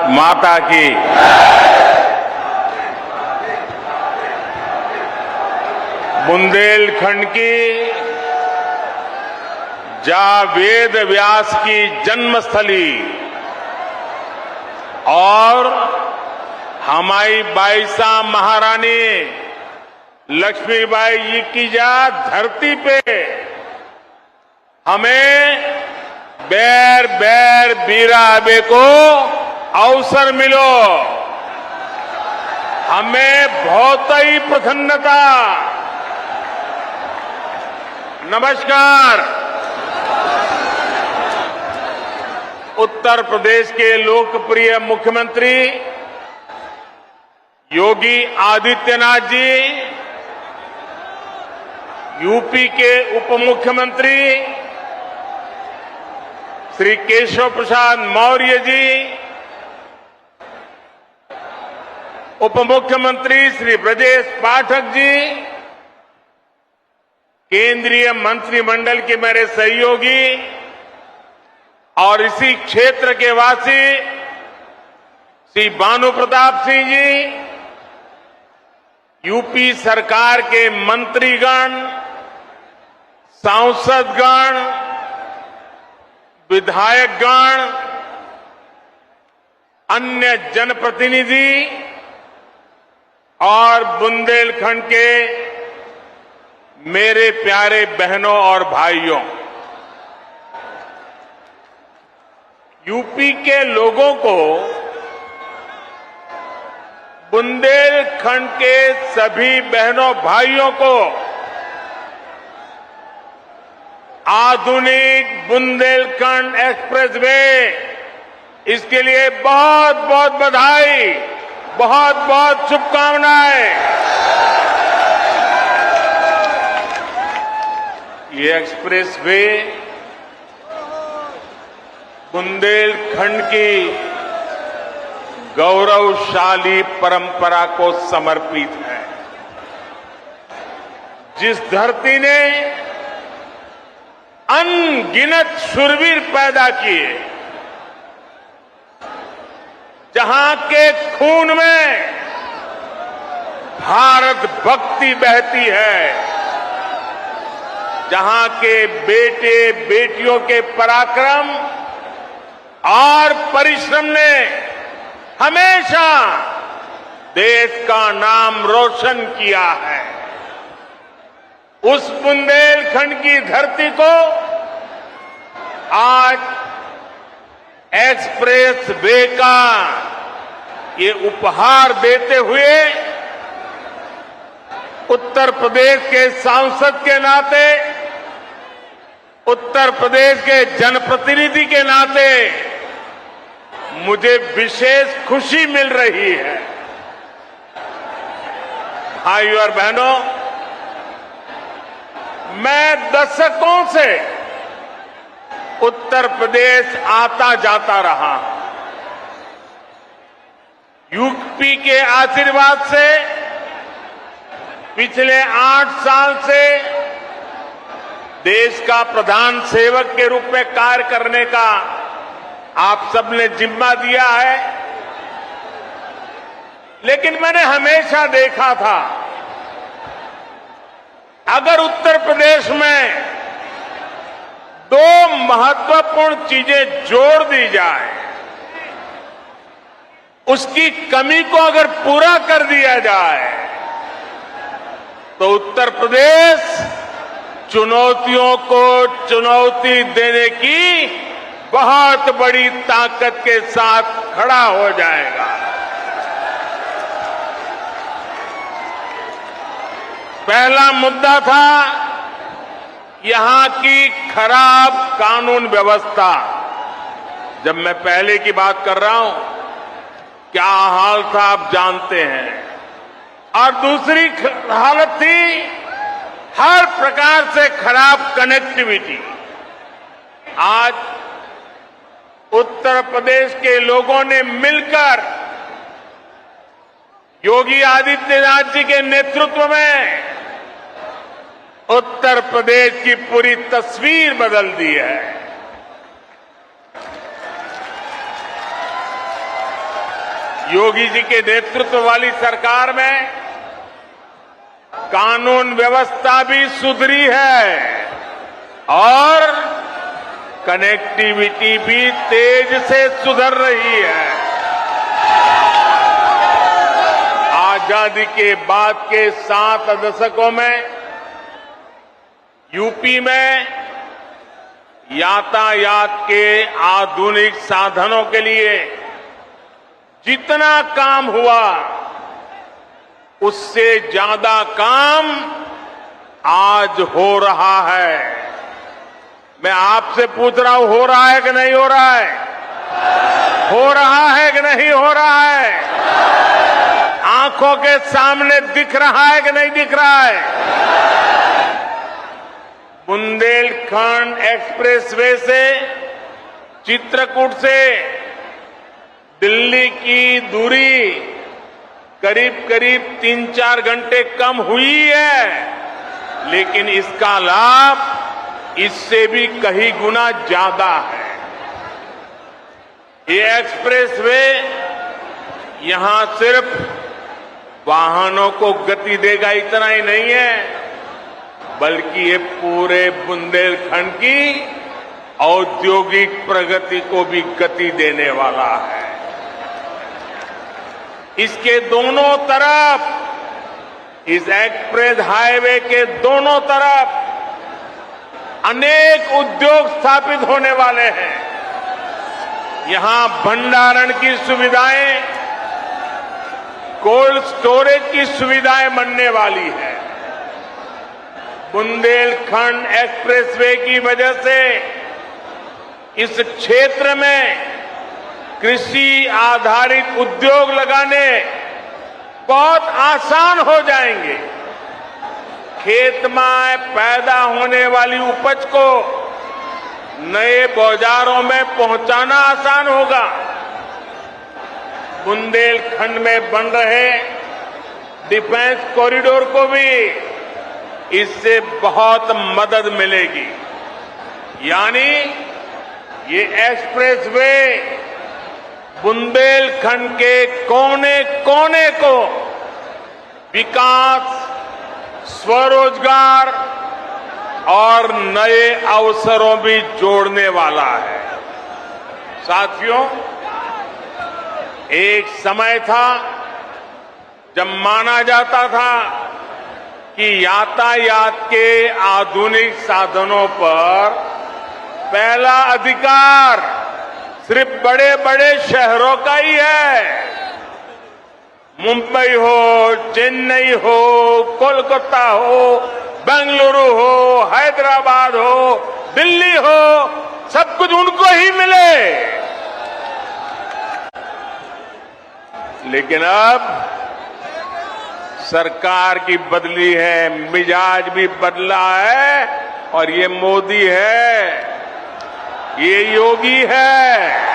माता की। बुंदेलखंड की जहां वेद व्यास की जन्मस्थली और हमारी बाईसा महारानी लक्ष्मीबाई जी की जहां धरती पे हमें बैर बैर बीरा अबे को अवसर मिलो, हमें बहुत ही प्रसन्नता। नमस्कार। उत्तर प्रदेश के लोकप्रिय मुख्यमंत्री योगी आदित्यनाथ जी, यूपी के उप मुख्यमंत्री श्री केशव प्रसाद मौर्य जी, उप मुख्यमंत्री श्री ब्रजेश पाठक जी, केंद्रीय मंत्रिमंडल के मेरे सहयोगी और इसी क्षेत्र के वासी श्री भानु प्रताप सिंह जी, यूपी सरकार के मंत्रीगण, सांसदगण, विधायकगण, अन्य जनप्रतिनिधि और बुंदेलखंड के मेरे प्यारे बहनों और भाइयों, यूपी के लोगों को, बुंदेलखंड के सभी बहनों भाइयों को आधुनिक बुंदेलखंड एक्सप्रेसवे, इसके लिए बहुत बहुत बधाई, बहुत बहुत शुभकामनाएं। ये एक्सप्रेसवे बुंदेलखंड की गौरवशाली परंपरा को समर्पित है। जिस धरती ने अनगिनत शूरवीर पैदा किए, जहां के खून में भारत भक्ति बहती है, जहां के बेटे बेटियों के पराक्रम और परिश्रम ने हमेशा देश का नाम रोशन किया है, उस बुंदेलखंड की धरती को आज एक्सप्रेस वे का ये उपहार देते हुए उत्तर प्रदेश के सांसद के नाते, उत्तर प्रदेश के जनप्रतिनिधि के नाते मुझे विशेष खुशी मिल रही है। भाइयों और बहनों, मैं दशकों से उत्तर प्रदेश आता जाता रहा। यूपी के आशीर्वाद से पिछले 8 साल से देश का प्रधान सेवक के रूप में कार्य करने का आप सबने जिम्मा दिया है। लेकिन मैंने हमेशा देखा था, अगर उत्तर प्रदेश में 2 महत्वपूर्ण चीजें जोड़ दी जाए, उसकी कमी को अगर पूरा कर दिया जाए, तो उत्तर प्रदेश चुनौतियों को चुनौती देने की बहुत बड़ी ताकत के साथ खड़ा हो जाएगा। पहला मुद्दा था यहां की खराब कानून व्यवस्था। जब मैं पहले की बात कर रहा हूं, क्या हाल था आप जानते हैं। और दूसरी हालत थी हर प्रकार से खराब कनेक्टिविटी। आज उत्तर प्रदेश के लोगों ने मिलकर योगी आदित्यनाथ जी के नेतृत्व में उत्तर प्रदेश की पूरी तस्वीर बदल दी है। योगी जी के नेतृत्व वाली सरकार में कानून व्यवस्था भी सुधरी है और कनेक्टिविटी भी तेज से सुधर रही है। आजादी के बाद के 7 दशकों में यूपी में यातायात के आधुनिक साधनों के लिए जितना काम हुआ उससे ज्यादा काम आज हो रहा है। मैं आपसे पूछ रहा हूं, हो रहा है कि नहीं हो रहा है? हो रहा है कि नहीं हो रहा है? आंखों के सामने दिख रहा है कि नहीं दिख रहा है? बुंदेलखंड एक्सप्रेसवे से चित्रकूट से दिल्ली की दूरी करीब करीब 3-4 घंटे कम हुई है, लेकिन इसका लाभ इससे भी कई गुना ज्यादा है। ये एक्सप्रेसवे यहां सिर्फ वाहनों को गति देगा इतना ही नहीं है, बल्कि ये पूरे बुंदेलखंड की औद्योगिक प्रगति को भी गति देने वाला है। इसके दोनों तरफ, इस एक्सप्रेस हाईवे के दोनों तरफ अनेक उद्योग स्थापित होने वाले हैं। यहां भंडारण की सुविधाएं, कोल्ड स्टोरेज की सुविधाएं बनने वाली है। बुंदेलखंड एक्सप्रेसवे की वजह से इस क्षेत्र में कृषि आधारित उद्योग लगाने बहुत आसान हो जाएंगे। खेत में पैदा होने वाली उपज को नए बाजारों में पहुंचाना आसान होगा। बुंदेलखंड में बन रहे डिफेंस कॉरिडोर को भी इससे बहुत मदद मिलेगी। यानी ये एक्सप्रेसवे बुंदेलखंड के कोने कोने को विकास, स्वरोजगार और नए अवसरों भी जोड़ने वाला है। साथियों, एक समय था जब माना जाता था कि यातायात के आधुनिक साधनों पर पहला अधिकार सिर्फ बड़े बड़े शहरों का ही है। मुंबई हो, चेन्नई हो, कोलकाता हो, बेंगलुरु हो, हैदराबाद हो, दिल्ली हो, सब कुछ उनको ही मिले। लेकिन अब सरकार की बदली है, मिजाज भी बदला है और ये मोदी है, ये योगी है।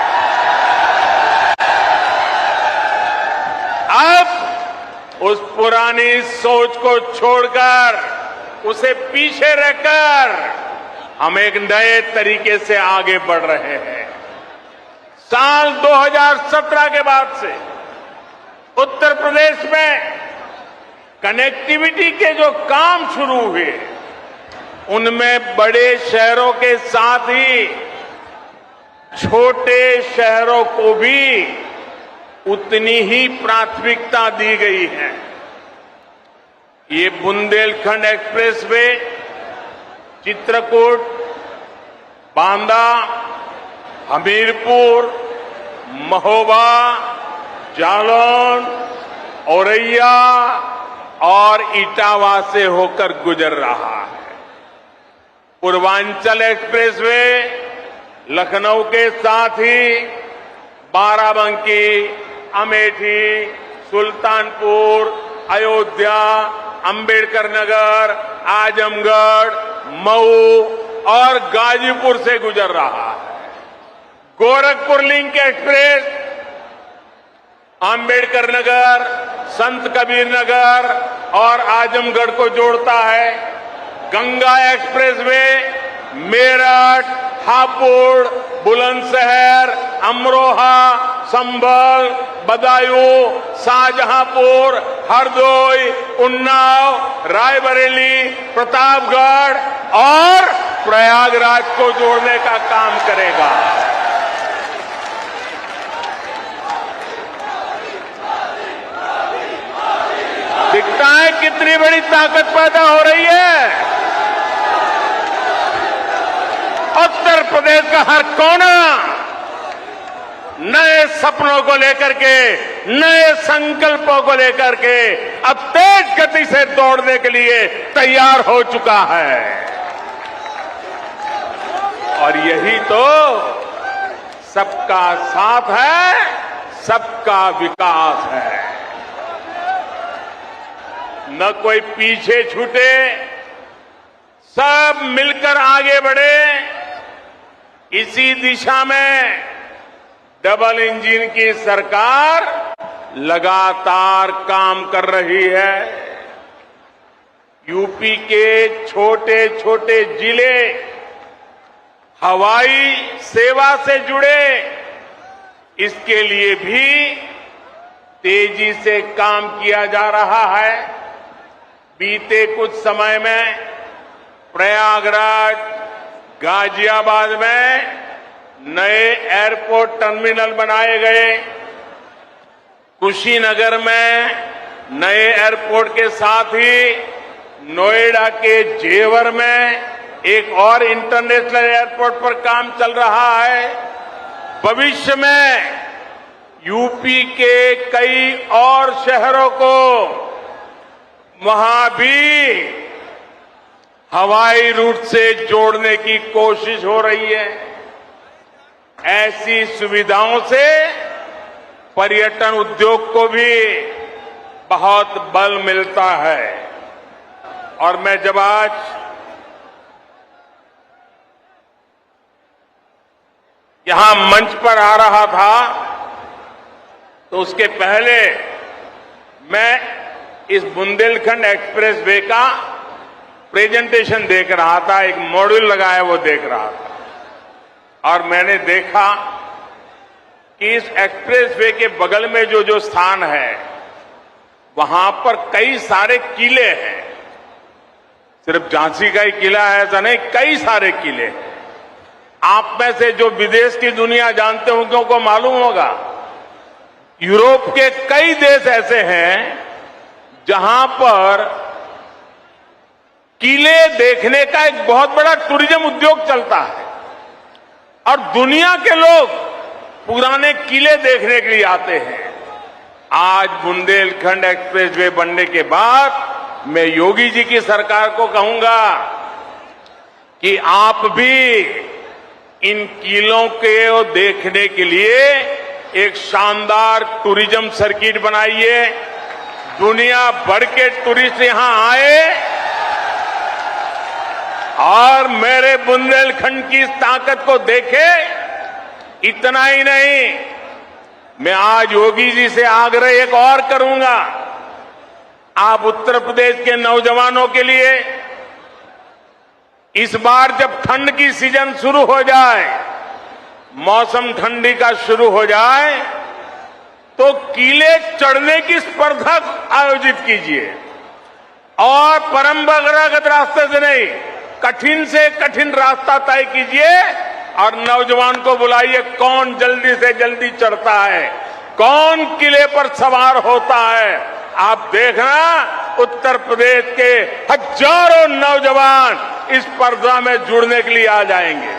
अब उस पुरानी सोच को छोड़कर, उसे पीछे रखकर हम एक नए तरीके से आगे बढ़ रहे हैं। साल 2017 के बाद से उत्तर प्रदेश में कनेक्टिविटी के जो काम शुरू हुए, उनमें बड़े शहरों के साथ ही छोटे शहरों को भी उतनी ही प्राथमिकता दी गई है। ये बुंदेलखंड एक्सप्रेसवे चित्रकूट, बांदा, हमीरपुर, महोबा, जालौन, औरैया और इटावा से होकर गुजर रहा है। पूर्वांचल एक्सप्रेसवे लखनऊ के साथ ही बाराबंकी, अमेठी, सुल्तानपुर, अयोध्या, अंबेडकर नगर, आजमगढ़, मऊ और गाजीपुर से गुजर रहा है। गोरखपुर लिंक एक्सप्रेस अंबेडकर नगर, संत कबीर नगर और आजमगढ़ को जोड़ता है। गंगा एक्सप्रेसवे मेरठ, हापुड़, बुलंदशहर, अमरोहा संभल, बदायूं, शाहजहांपुर, हरदोई, उन्नाव, रायबरेली, प्रतापगढ़ और प्रयागराज को जोड़ने का काम करेगा। दिखता है कितनी बड़ी ताकत पैदा हो रही है। उत्तर प्रदेश का हर कोना नए सपनों को लेकर के, नए संकल्पों को लेकर के अब तेज गति से दौड़ने के लिए तैयार हो चुका है। और यही तो सबका साथ है, सबका विकास है। न कोई पीछे छूटे, सब मिलकर आगे बढ़े। इसी दिशा में डबल इंजन की सरकार लगातार काम कर रही है। यूपी के छोटे छोटे जिले हवाई सेवा से जुड़े, इसके लिए भी तेजी से काम किया जा रहा है। बीते कुछ समय में प्रयागराज, गाजियाबाद में नए एयरपोर्ट टर्मिनल बनाए गए। कुशीनगर में नए एयरपोर्ट के साथ ही नोएडा के जेवर में एक और इंटरनेशनल एयरपोर्ट पर काम चल रहा है। भविष्य में यूपी के कई और शहरों को वहां भी हवाई रूट से जोड़ने की कोशिश हो रही है। ऐसी सुविधाओं से पर्यटन उद्योग को भी बहुत बल मिलता है। और मैं जब आज यहां मंच पर आ रहा था तो उसके पहले मैं इस बुंदेलखंड एक्सप्रेस वे का प्रेजेंटेशन देख रहा था, एक मॉड्यूल लगा है वो देख रहा था। और मैंने देखा कि इस एक्सप्रेस वे के बगल में जो जो स्थान है वहां पर कई सारे किले हैं। सिर्फ झांसी का ही किला है ऐसा नहीं, कई सारे किले हैं। आप में से जो विदेश की दुनिया जानते होंगे उनको मालूम होगा, यूरोप के कई देश ऐसे हैं जहां पर किले देखने का एक बहुत बड़ा टूरिज्म उद्योग चलता है और दुनिया के लोग पुराने किले देखने के लिए आते हैं। आज बुंदेलखंड एक्सप्रेस वे बनने के बाद मैं योगी जी की सरकार को कहूंगा कि आप भी इन किलों को देखने के लिए एक शानदार टूरिज्म सर्किट बनाइए। दुनिया भर के टूरिस्ट यहां आए और मेरे बुंदेलखंड की ताकत को देखे। इतना ही नहीं, मैं आज योगी जी से आग्रह एक और करूंगा। आप उत्तर प्रदेश के नौजवानों के लिए इस बार जब ठंड की सीजन शुरू हो जाए, मौसम ठंडी का शुरू हो जाए, तो किले चढ़ने की स्पर्धा आयोजित कीजिए और परंपरागत रास्ते से नहीं, कठिन से कठिन रास्ता तय कीजिए और नौजवान को बुलाइए। कौन जल्दी से जल्दी चढ़ता है, कौन किले पर सवार होता है। आप देखना उत्तर प्रदेश के हजारों नौजवान इस स्पर्धा में जुड़ने के लिए आ जाएंगे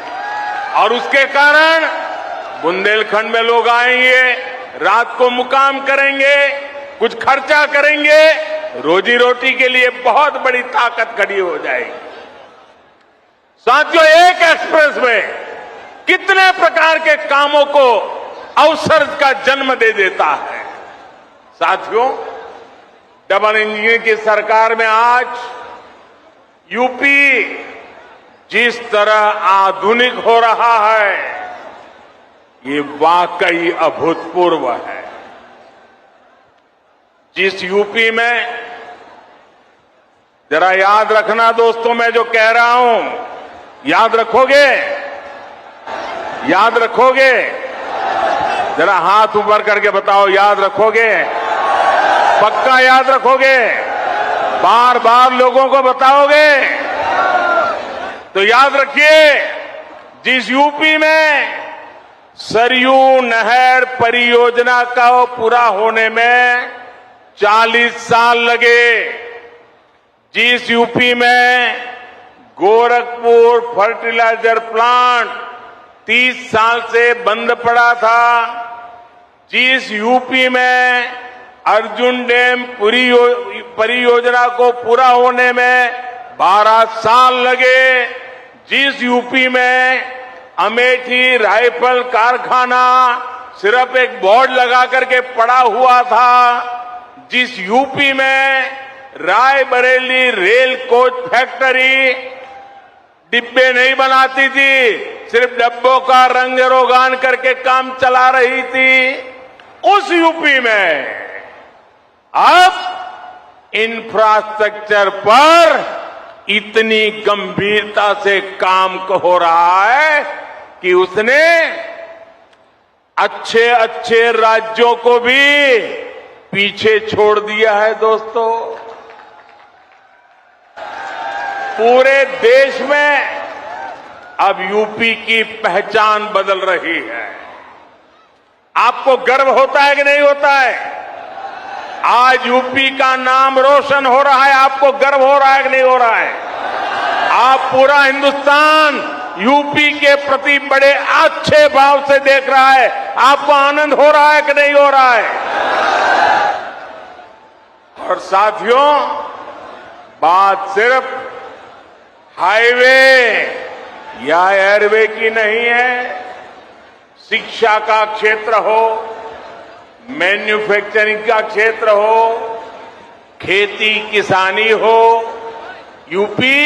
और उसके कारण बुंदेलखंड में लोग आएंगे, रात को मुकाम करेंगे, कुछ खर्चा करेंगे, रोजी रोटी के लिए बहुत बड़ी ताकत खड़ी हो जाएगी। साथियों, एक एक्सप्रेस में कितने प्रकार के कामों को अवसर का जन्म दे देता है। साथियों, डबल इंजन की सरकार में आज यूपी जिस तरह आधुनिक हो रहा है, ये वाकई अभूतपूर्व है। जिस यूपी में, जरा याद रखना दोस्तों, मैं जो कह रहा हूं याद रखोगे, याद रखोगे। जरा हाथ ऊपर करके बताओ, याद रखोगे? पक्का याद रखोगे? बार बार लोगों को बताओगे? तो याद रखिए, जिस यूपी में सरयू नहर परियोजना का पूरा होने में 40 साल लगे, जिस यूपी में गोरखपुर फर्टिलाइजर प्लांट 30 साल से बंद पड़ा था, जिस यूपी में अर्जुन डैम परियोजना को पूरा होने में 12 साल लगे, जिस यूपी में अमेठी राइफल कारखाना सिर्फ एक बोर्ड लगा करके पड़ा हुआ था, जिस यूपी में रायबरेली रेल कोच फैक्ट्री डिब्बे नहीं बनाती थी, सिर्फ डब्बों का रंग रोगान करके काम चला रही थी, उस यूपी में अब इंफ्रास्ट्रक्चर पर इतनी गंभीरता से काम हो रहा है कि उसने अच्छे अच्छे राज्यों को भी पीछे छोड़ दिया है। दोस्तों, पूरे देश में अब यूपी की पहचान बदल रही है। आपको गर्व होता है कि नहीं होता है? आज यूपी का नाम रोशन हो रहा है, आपको गर्व हो रहा है कि नहीं हो रहा है? आप पूरा हिंदुस्तान यूपी के प्रति बड़े अच्छे भाव से देख रहा है, आपको आनंद हो रहा है कि नहीं हो रहा है? और साथियों, बात सिर्फ हाईवे या एयरवे की नहीं है। शिक्षा का क्षेत्र हो, मैन्युफैक्चरिंग का क्षेत्र हो, खेती किसानी हो, यूपी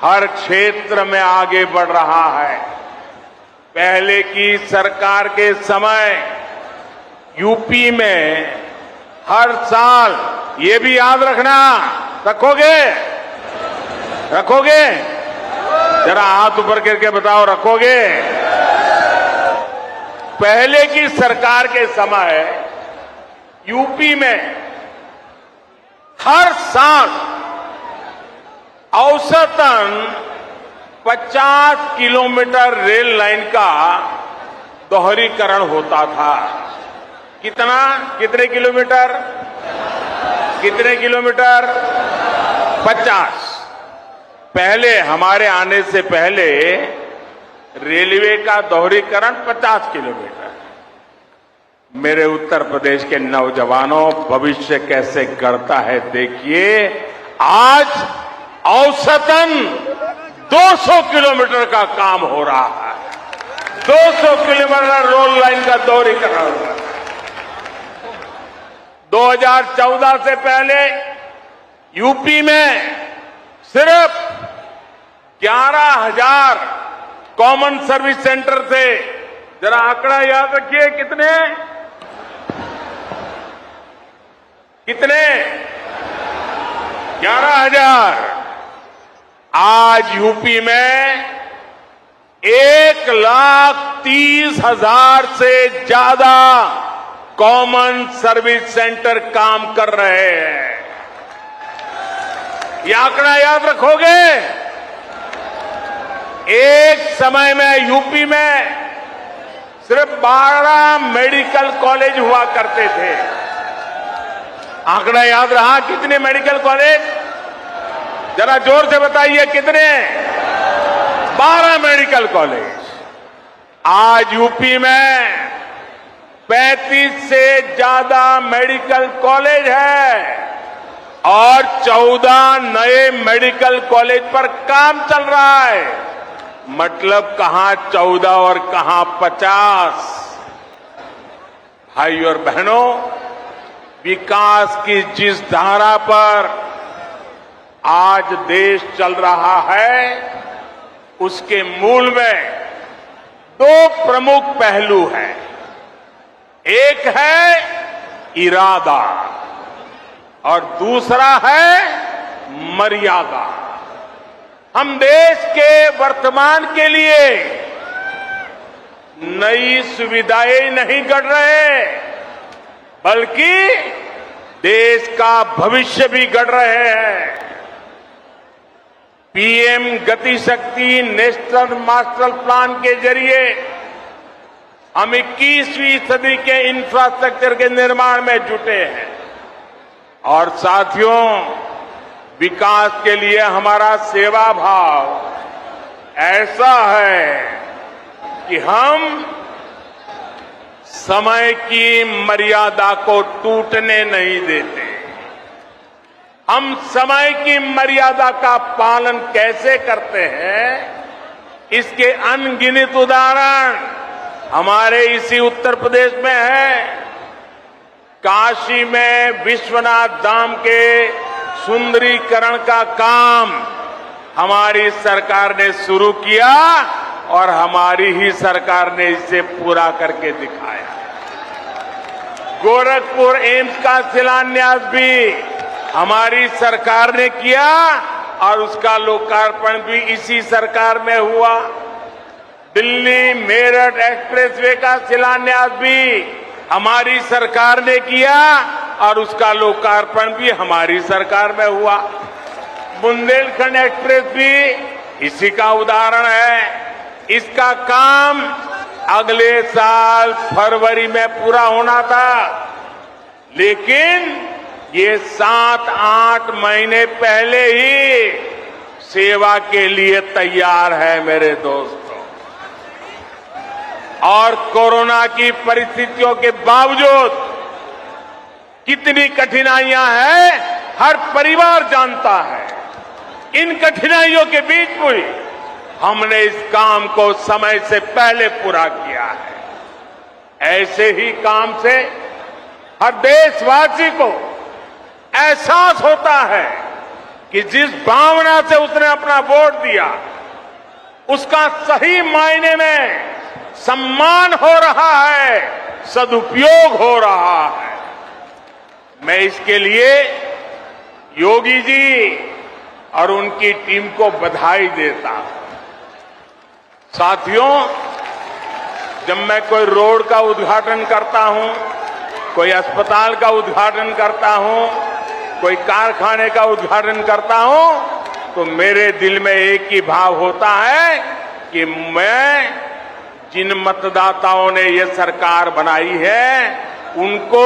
हर क्षेत्र में आगे बढ़ रहा है। पहले की सरकार के समय यूपी में हर साल, ये भी याद रखना, रखोगे? रखोगे? जरा हाथ ऊपर करके बताओ, रखोगे? पहले की सरकार के समय यूपी में हर साल औसतन 50 किलोमीटर रेल लाइन का दोहरीकरण होता था। कितना? कितने किलोमीटर? कितने किलोमीटर? 50। पहले, हमारे आने से पहले रेलवे का दोहरीकरण 50 किलोमीटर। मेरे उत्तर प्रदेश के नौजवानों, भविष्य कैसे गढ़ता है देखिए। आज औसतन 200 किलोमीटर का काम हो रहा है। 200 किलोमीटर रोड लाइन का दोहरीकरण हो रहा है। 2014 से पहले यूपी में सिर्फ 11,000 कॉमन सर्विस सेंटर थे। जरा आंकड़ा याद रखिए, कितने? कितने? 11,000। आज यूपी में 1,30,000 से ज्यादा कॉमन सर्विस सेंटर काम कर रहे हैं। यह आंकड़ा याद रखोगे? एक समय में यूपी में सिर्फ 12 मेडिकल कॉलेज हुआ करते थे। आंकड़ा याद रहा? कितने मेडिकल कॉलेज? जरा जोर से बताइए, कितने? 12 मेडिकल कॉलेज। आज यूपी में 35 से ज्यादा मेडिकल कॉलेज है और 14 नए मेडिकल कॉलेज पर काम चल रहा है। मतलब कहां 14 और कहां 50। भाई और बहनों, विकास की जिस धारा पर आज देश चल रहा है, उसके मूल में 2 प्रमुख पहलू हैं। एक है इरादा और दूसरा है मर्यादा। हम देश के वर्तमान के लिए नई सुविधाएं नहीं गढ़ रहे, बल्कि देश का भविष्य भी गढ़ रहे हैं। पीएम गति शक्ति नेशनल मास्टर प्लान के जरिए हम 21वीं सदी के इंफ्रास्ट्रक्चर के निर्माण में जुटे हैं और साथियों, विकास के लिए हमारा सेवा भाव ऐसा है कि हम समय की मर्यादा को टूटने नहीं देते। हम समय की मर्यादा का पालन कैसे करते हैं, इसके अनगिनत उदाहरण हमारे इसी उत्तर प्रदेश में है। काशी में विश्वनाथ धाम के सुंदरीकरण का काम हमारी सरकार ने शुरू किया और हमारी ही सरकार ने इसे पूरा करके दिखाया। गोरखपुर एम्स का शिलान्यास भी हमारी सरकार ने किया और उसका लोकार्पण भी इसी सरकार में हुआ। दिल्ली मेरठ एक्सप्रेसवे का शिलान्यास भी हमारी सरकार ने किया और उसका लोकार्पण भी हमारी सरकार में हुआ। बुंदेलखंड एक्सप्रेस भी इसी का उदाहरण है। इसका काम अगले साल फरवरी में पूरा होना था, लेकिन ये 7-8 महीने पहले ही सेवा के लिए तैयार है मेरे दोस्तों। और कोरोना की परिस्थितियों के बावजूद कितनी कठिनाइयां हैं, हर परिवार जानता है। इन कठिनाइयों के बीच भी हमने इस काम को समय से पहले पूरा किया है। ऐसे ही काम से हर देशवासी को एहसास होता है कि जिस भावना से उसने अपना वोट दिया, उसका सही मायने में सम्मान हो रहा है, सदुपयोग हो रहा है। मैं इसके लिए योगी जी और उनकी टीम को बधाई देता हूं। साथियों, जब मैं कोई रोड का उद्घाटन करता हूं, कोई अस्पताल का उद्घाटन करता हूं, कोई कारखाने का उद्घाटन करता हूं, तो मेरे दिल में एक ही भाव होता है कि मैं जिन मतदाताओं ने ये सरकार बनाई है, उनको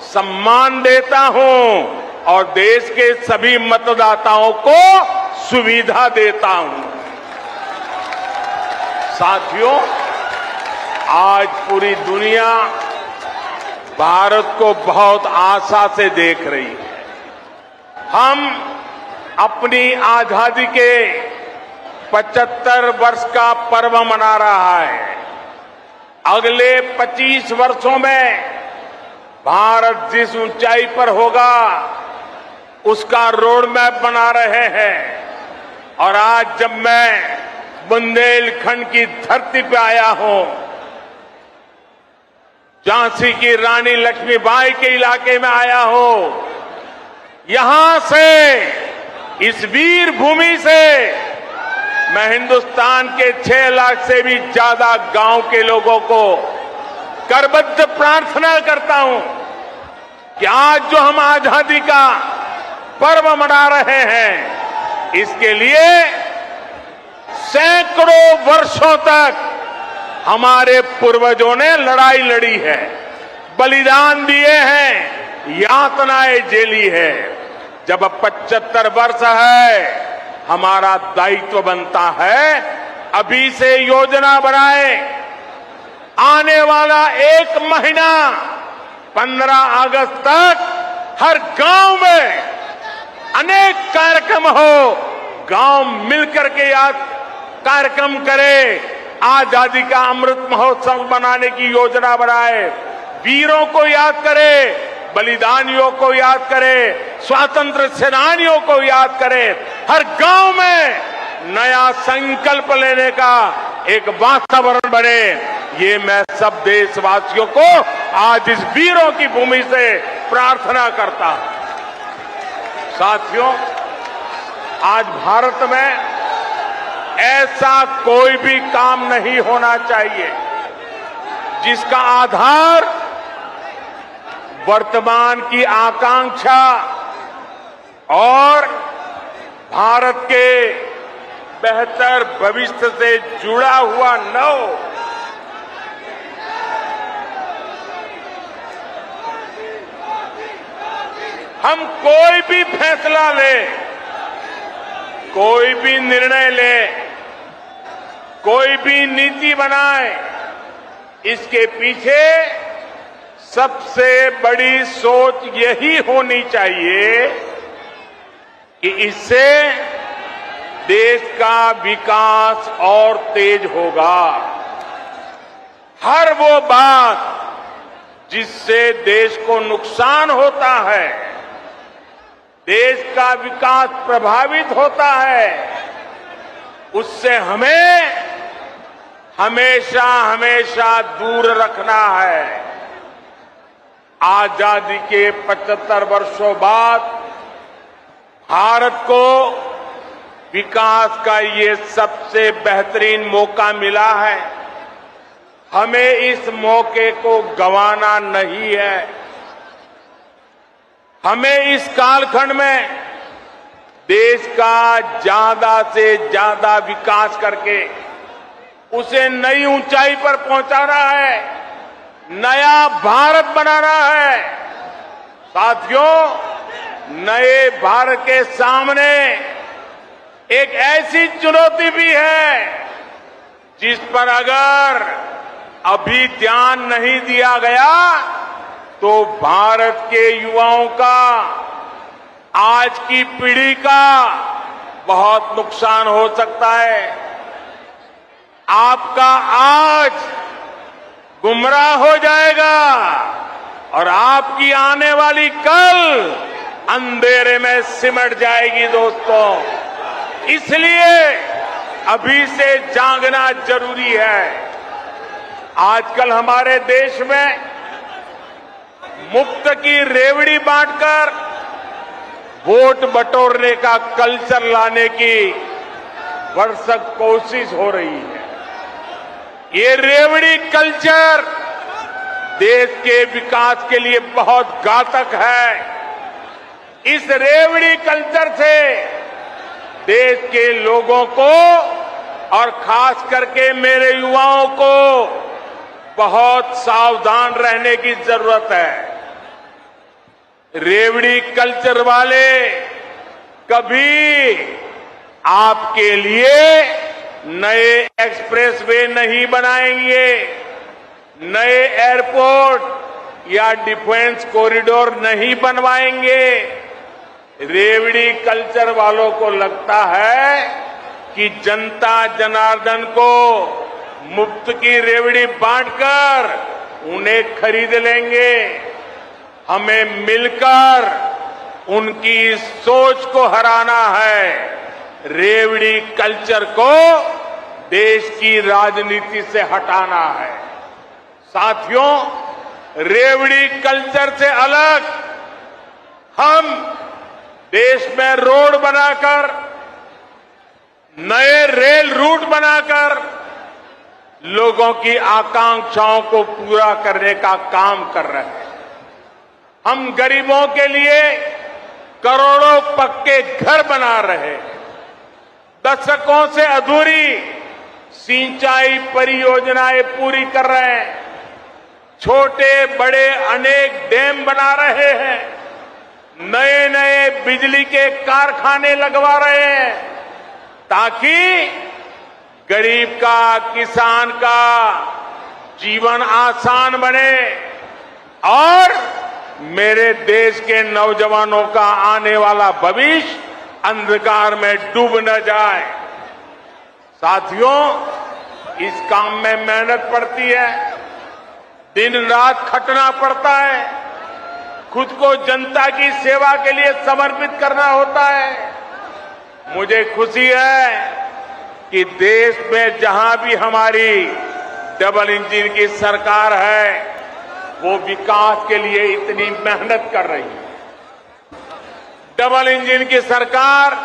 सम्मान देता हूं और देश के सभी मतदाताओं को सुविधा देता हूं। साथियों, आज पूरी दुनिया भारत को बहुत आशा से देख रही है। हम अपनी आजादी के 75 वर्ष का पर्व मना रहा है। अगले 25 वर्षों में भारत जिस ऊंचाई पर होगा, उसका रोड मैप बना रहे हैं। और आज जब मैं बुंदेलखंड की धरती पे आया हूं, झांसी की रानी लक्ष्मीबाई के इलाके में आया हूं, यहां से, इस वीर भूमि से मैं हिंदुस्तान के 6 लाख से भी ज्यादा गांव के लोगों को करबद्ध प्रार्थना करता हूं कि आज जो हम आजादी का पर्व मना रहे हैं, इसके लिए सैकड़ों वर्षों तक हमारे पूर्वजों ने लड़ाई लड़ी है, बलिदान दिए हैं, यातनाएं झेली है। जब 75 वर्ष है, हमारा दायित्व बनता है अभी से योजना बनाए। आने वाला 1 महीना 15 अगस्त तक हर गांव में अनेक कार्यक्रम हो, गांव मिलकर के याद कार्यक्रम करे, आजादी का अमृत महोत्सव बनाने की योजना बनाए, वीरों को याद करे, बलिदानियों को याद करे, स्वातंत्र सेनानियों को याद करे। हर गांव में नया संकल्प लेने का एक वातावरण बने, ये मैं सब देशवासियों को आज इस वीरों की भूमि से प्रार्थना करता हूं। साथियों, आज भारत में ऐसा कोई भी काम नहीं होना चाहिए जिसका आधार वर्तमान की आकांक्षा और भारत के बेहतर भविष्य से जुड़ा हुआ न हो। हम कोई भी फैसला लें, कोई भी निर्णय लें, कोई भी नीति बनाए, इसके पीछे सबसे बड़ी सोच यही होनी चाहिए कि इससे देश का विकास और तेज होगा। हर वो बात जिससे देश को नुकसान होता है, देश का विकास प्रभावित होता है, उससे हमें हमेशा हमेशा दूर रखना है। आजादी के 75 वर्षों बाद भारत को विकास का ये सबसे बेहतरीन मौका मिला है। हमें इस मौके को गंवाना नहीं है। हमें इस कालखंड में देश का ज्यादा से ज्यादा विकास करके उसे नई ऊंचाई पर पहुंचाना है, नया भारत बनाना है। साथियों, नए भारत के सामने एक ऐसी चुनौती भी है जिस पर अगर अभी ध्यान नहीं दिया गया तो भारत के युवाओं का, आज की पीढ़ी का बहुत नुकसान हो सकता है। आपका आज गुमराह हो जाएगा और आपकी आने वाली कल अंधेरे में सिमट जाएगी। दोस्तों, इसलिए अभी से जागना जरूरी है। आजकल हमारे देश में मुफ्त की रेवड़ी बांटकर वोट बटोरने का कल्चर लाने की भरसक कोशिश हो रही है। ये रेवड़ी कल्चर देश के विकास के लिए बहुत घातक है। इस रेवड़ी कल्चर से देश के लोगों को और खास करके मेरे युवाओं को बहुत सावधान रहने की जरूरत है। रेवड़ी कल्चर वाले कभी आपके लिए नए एक्सप्रेसवे नहीं बनाएंगे, नए एयरपोर्ट या डिफेंस कॉरिडोर नहीं बनवाएंगे। रेवड़ी कल्चर वालों को लगता है कि जनता जनार्दन को मुफ्त की रेवड़ी बांटकर उन्हें खरीद लेंगे। हमें मिलकर उनकी सोच को हराना है। रेवड़ी कल्चर को देश की राजनीति से हटाना है। साथियों, रेवड़ी कल्चर से अलग हम देश में रोड बनाकर, नए रेल रूट बनाकर लोगों की आकांक्षाओं को पूरा करने का काम कर रहे हैं। हम गरीबों के लिए करोड़ों पक्के घर बना रहे हैं। दशकों से अधूरी सिंचाई परियोजनाएं पूरी कर रहे हैं। छोटे बड़े अनेक डैम बना रहे हैं। नए नए बिजली के कारखाने लगवा रहे हैं ताकि गरीब का, किसान का जीवन आसान बने और मेरे देश के नौजवानों का आने वाला भविष्य अंधकार में डूब न जाए। साथियों, इस काम में मेहनत पड़ती है, दिन रात खटना पड़ता है, खुद को जनता की सेवा के लिए समर्पित करना होता है। मुझे खुशी है कि देश में जहां भी हमारी डबल इंजन की सरकार है, वो विकास के लिए इतनी मेहनत कर रही है। डबल इंजन की सरकार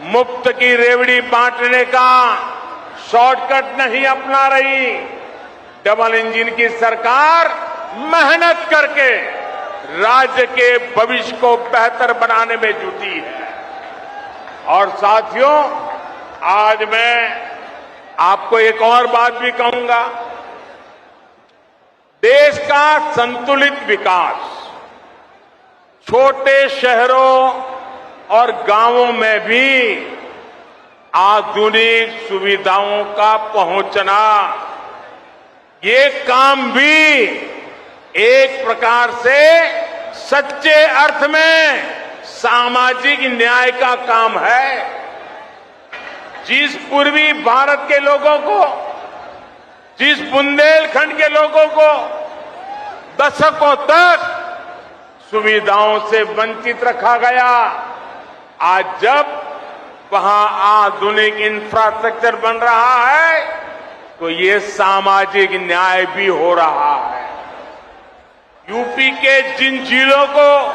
मुफ्त की रेवड़ी बांटने का शॉर्टकट नहीं अपना रही, डबल इंजन की सरकार मेहनत करके राज्य के भविष्य को बेहतर बनाने में जुटी है। और साथियों, आज मैं आपको एक और बात भी कहूंगा। देश का संतुलित विकास छोटे शहरों और गांवों में भी आधुनिक सुविधाओं का पहुंचना, ये काम भी एक प्रकार से सच्चे अर्थ में सामाजिक न्याय का काम है। जिस पूर्वी भारत के लोगों को, जिस बुंदेलखंड के लोगों को दशकों तक सुविधाओं से वंचित रखा गया, आज जब वहां आधुनिक इंफ्रास्ट्रक्चर बन रहा है तो ये सामाजिक न्याय भी हो रहा है। यूपी के जिन जिलों को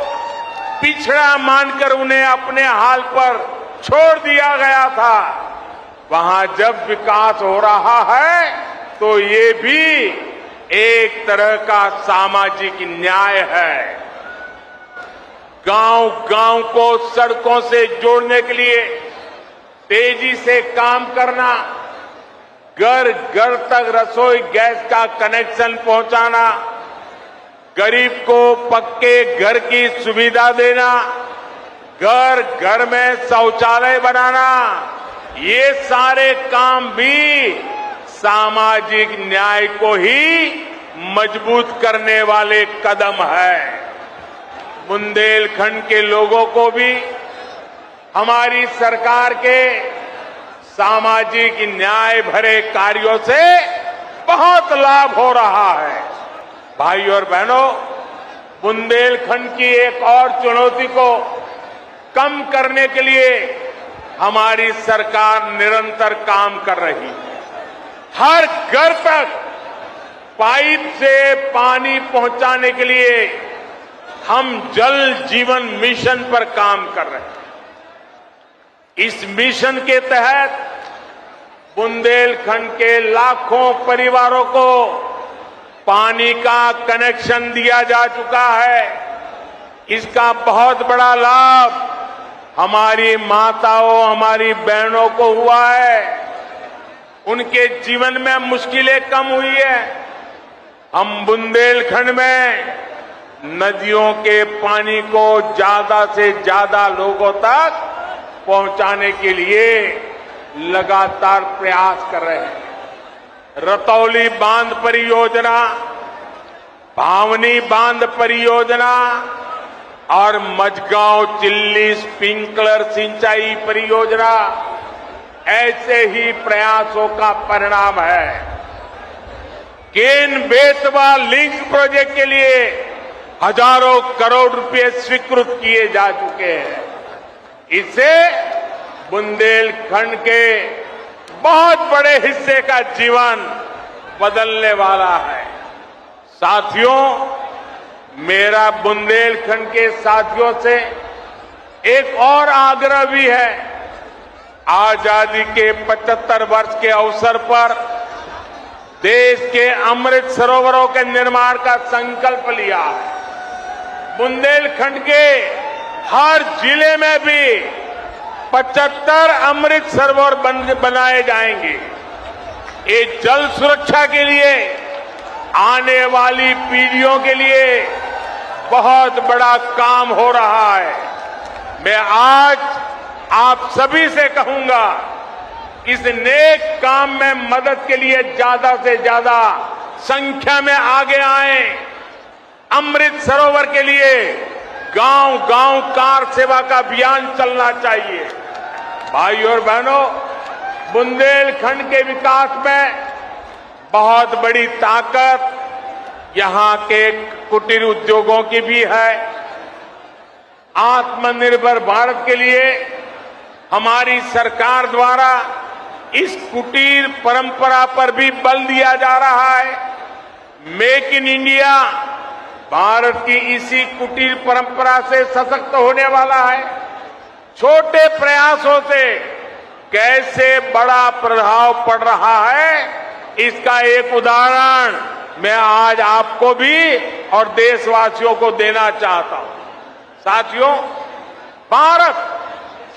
पिछड़ा मानकर उन्हें अपने हाल पर छोड़ दिया गया था, वहां जब विकास हो रहा है तो ये भी एक तरह का सामाजिक न्याय है। गांव-गांव को सड़कों से जोड़ने के लिए तेजी से काम करना, घर-घर तक रसोई गैस का कनेक्शन पहुंचाना, गरीब को पक्के घर की सुविधा देना, घर-घर में शौचालय बनाना, ये सारे काम भी सामाजिक न्याय को ही मजबूत करने वाले कदम है। बुंदेलखंड के लोगों को भी हमारी सरकार के सामाजिक न्याय भरे कार्यों से बहुत लाभ हो रहा है। भाइयों और बहनों, बुंदेलखंड की एक और चुनौती को कम करने के लिए हमारी सरकार निरंतर काम कर रही है। हर घर तक पाइप से पानी पहुंचाने के लिए हम जल जीवन मिशन पर काम कर रहे हैं। इस मिशन के तहत बुंदेलखंड के लाखों परिवारों को पानी का कनेक्शन दिया जा चुका है। इसका बहुत बड़ा लाभ हमारी माताओं, हमारी बहनों को हुआ है। उनके जीवन में मुश्किलें कम हुई है। हम बुंदेलखंड में नदियों के पानी को ज्यादा से ज्यादा लोगों तक पहुंचाने के लिए लगातार प्रयास कर रहे हैं। रतौली बांध परियोजना, भावनी बांध परियोजना और मझगांव चिल्ली स्प्रिंकलर सिंचाई परियोजना ऐसे ही प्रयासों का परिणाम है। केन बेतवा लिंक प्रोजेक्ट के लिए हजारों करोड़ रुपए स्वीकृत किए जा चुके हैं। इससे बुंदेलखंड के बहुत बड़े हिस्से का जीवन बदलने वाला है। साथियों, मेरा बुंदेलखंड के साथियों से एक और आग्रह भी है। आजादी के 75 वर्ष के अवसर पर देश के अमृत सरोवरों के निर्माण का संकल्प लिया है। बुंदेलखंड के हर जिले में भी 75 अमृत सरोवर बनाए जाएंगे। ये जल सुरक्षा के लिए, आने वाली पीढ़ियों के लिए बहुत बड़ा काम हो रहा है। मैं आज आप सभी से कहूंगा, इस नेक काम में मदद के लिए ज्यादा से ज्यादा संख्या में आगे आए। अमृत सरोवर के लिए गांव-गांव कार सेवा का अभियान चलना चाहिए। भाइयों और बहनों, बुंदेलखंड के विकास में बहुत बड़ी ताकत यहां के कुटीर उद्योगों की भी है। आत्मनिर्भर भारत के लिए हमारी सरकार द्वारा इस कुटीर परंपरा पर भी बल दिया जा रहा है। मेक इन इंडिया भारत की इसी कुटीर परंपरा से सशक्त होने वाला है। छोटे प्रयासों से कैसे बड़ा प्रभाव पड़ रहा है, इसका एक उदाहरण मैं आज आपको भी और देशवासियों को देना चाहता हूं। साथियों, भारत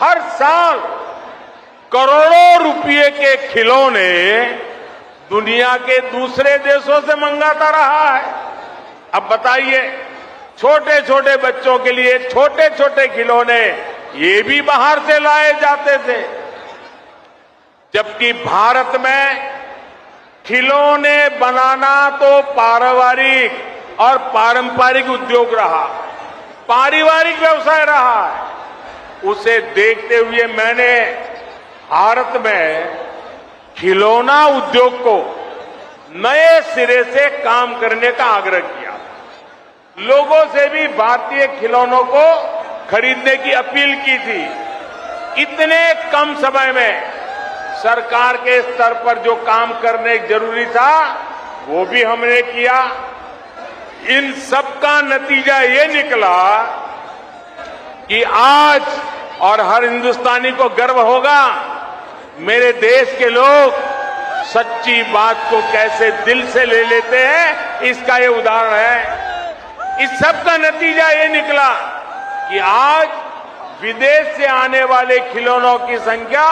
हर साल करोड़ों रुपए के खिलौने दुनिया के दूसरे देशों से मंगाता रहा है। अब बताइए, छोटे छोटे बच्चों के लिए छोटे छोटे खिलौने ये भी बाहर से लाए जाते थे, जबकि भारत में खिलौने बनाना तो पारिवारिक और पारंपरिक उद्योग रहा, पारिवारिक व्यवसाय रहा है। उसे देखते हुए मैंने भारत में खिलौना उद्योग को नए सिरे से काम करने का आग्रह किया। लोगों से भी भारतीय खिलौनों को खरीदने की अपील की थी। इतने कम समय में सरकार के स्तर पर जो काम करने जरूरी था वो भी हमने किया। इन सब का नतीजा ये निकला कि आज और हर हिंदुस्तानी को गर्व होगा, मेरे देश के लोग सच्ची बात को कैसे दिल से ले लेते हैं, इसका ये उदाहरण है। इस सब का नतीजा ये निकला कि आज विदेश से आने वाले खिलौनों की संख्या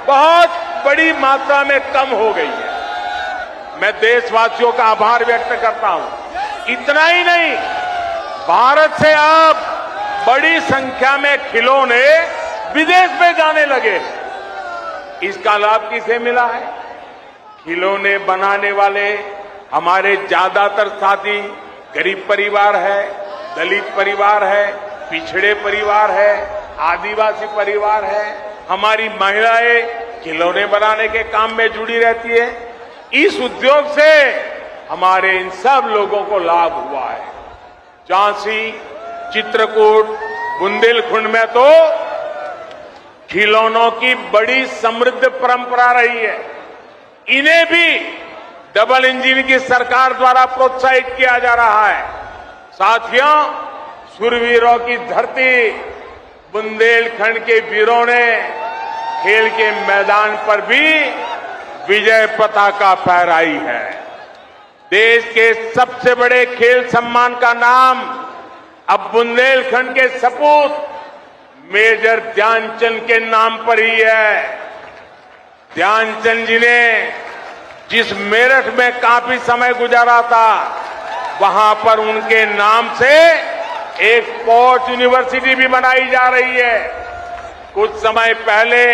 बहुत बड़ी मात्रा में कम हो गई है। मैं देशवासियों का आभार व्यक्त करता हूं। इतना ही नहीं, भारत से अब बड़ी संख्या में खिलौने विदेश में जाने लगे। इसका लाभ किसे मिला है? खिलौने बनाने वाले हमारे ज्यादातर साथी गरीब परिवार है, दलित परिवार है, पिछड़े परिवार है, आदिवासी परिवार है। हमारी महिलाएं खिलौने बनाने के काम में जुड़ी रहती है। इस उद्योग से हमारे इन सब लोगों को लाभ हुआ है। झांसी, चित्रकूट, बुंदेलखंड में तो खिलौनों की बड़ी समृद्ध परंपरा रही है। इन्हें भी डबल इंजन की सरकार द्वारा प्रोत्साहित किया जा रहा है। साथियों, शूरवीरों की धरती बुंदेलखंड के वीरों ने खेल के मैदान पर भी विजय पताका फहराई है। देश के सबसे बड़े खेल सम्मान का नाम अब बुंदेलखंड के सपूत मेजर ध्यानचंद के नाम पर ही है। ध्यानचंद जी ने जिस मेरठ में काफी समय गुजारा था, वहां पर उनके नाम से एक स्पोर्ट्स यूनिवर्सिटी भी बनाई जा रही है। कुछ समय पहले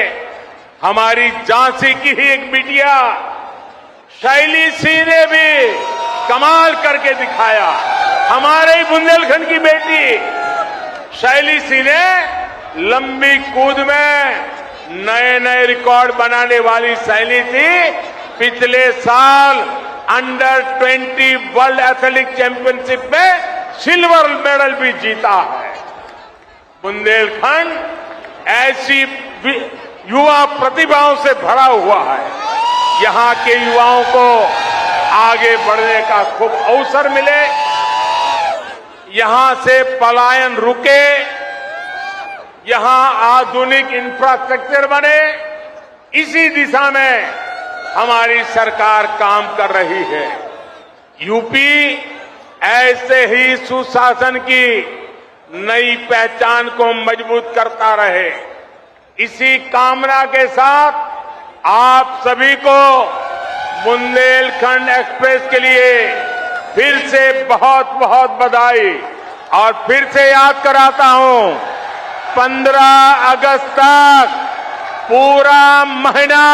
हमारी झांसी की ही एक बिटिया शैली सिंह ने भी कमाल करके दिखाया। हमारे ही बुंदेलखंड की बेटी शैली सिंह ने लंबी कूद में नए नए रिकॉर्ड बनाने वाली शैली थी। पिछले साल अंडर 20 वर्ल्ड एथलेटिक चैंपियनशिप में सिल्वर मेडल भी जीता है। बुंदेलखंड ऐसी युवा प्रतिभाओं से भरा हुआ है। यहां के युवाओं को आगे बढ़ने का खूब अवसर मिले, यहां से पलायन रुके, यहां आधुनिक इंफ्रास्ट्रक्चर बने, इसी दिशा में हमारी सरकार काम कर रही है। यूपी ऐसे ही सुशासन की नई पहचान को मजबूत करता रहे, इसी कामना के साथ आप सभी को बुंदेलखंड एक्सप्रेस के लिए फिर से बहुत बहुत बधाई। और फिर से याद कराता हूं, 15 अगस्त तक पूरा महीना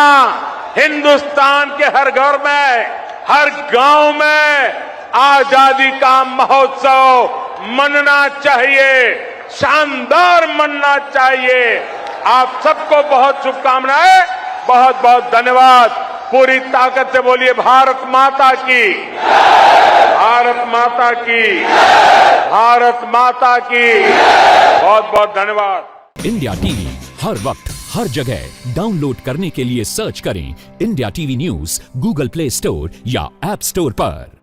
हिंदुस्तान के हर घर में, हर गांव में आजादी का महोत्सव मनना चाहिए, शानदार मनना चाहिए। आप सबको बहुत शुभकामनाएं, बहुत बहुत धन्यवाद। पूरी ताकत से बोलिए भारत माता की, भारत माता की, भारत माता की। बहुत बहुत धन्यवाद। इंडिया टीवी हर वक्त हर जगह डाउनलोड करने के लिए सर्च करें India TV news Google play store या ऐप स्टोर पर।